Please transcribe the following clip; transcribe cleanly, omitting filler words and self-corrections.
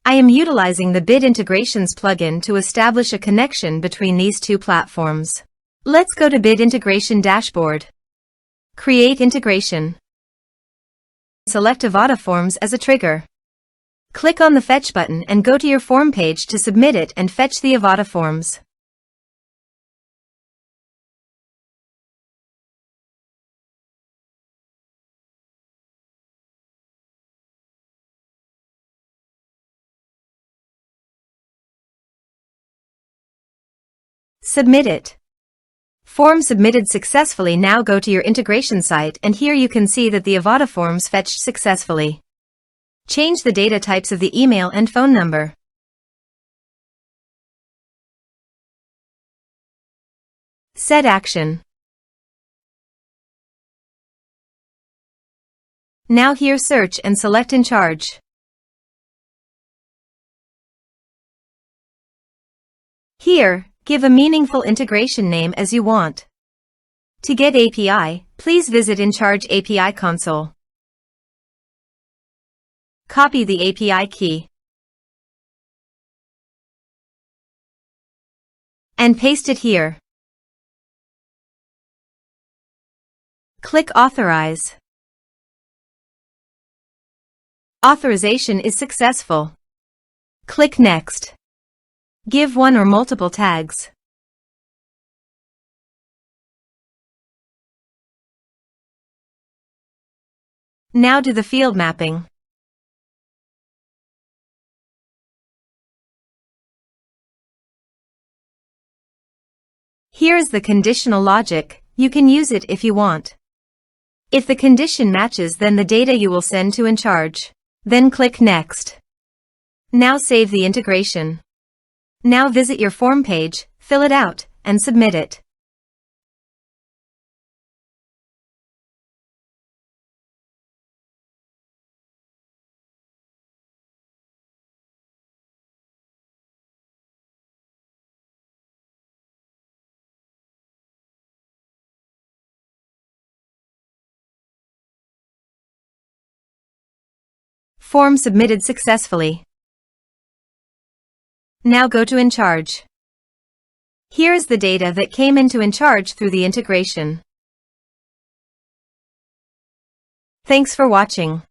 I am utilizing the Bid Integrations plugin to establish a connection between these two platforms. Let's go to Bid Integration Dashboard. Create integration. Select Avada Forms as a trigger. Click on the Fetch button and go to your form page to submit it and fetch the Avada Forms. Submit it. Form submitted successfully. Now go to your integration site and here you can see that the Avada Forms fetched successfully. Change the data types of the email and phone number. Set action. Now here search and select Encharge. Here, give a meaningful integration name as you want. To get API, please visit Encharge API console. Copy the API key and paste it here. Click Authorize. Authorization is successful. Click Next. Give one or multiple tags. Now do the field mapping. Here is the conditional logic. You can use it if you want. If the condition matches, then the data you will send to Encharge. Then click Next. Now save the integration. Now visit your form page, fill it out, and submit it. Form submitted successfully. Now go to Encharge. Here is the data that came into Encharge through the integration. Thanks for watching.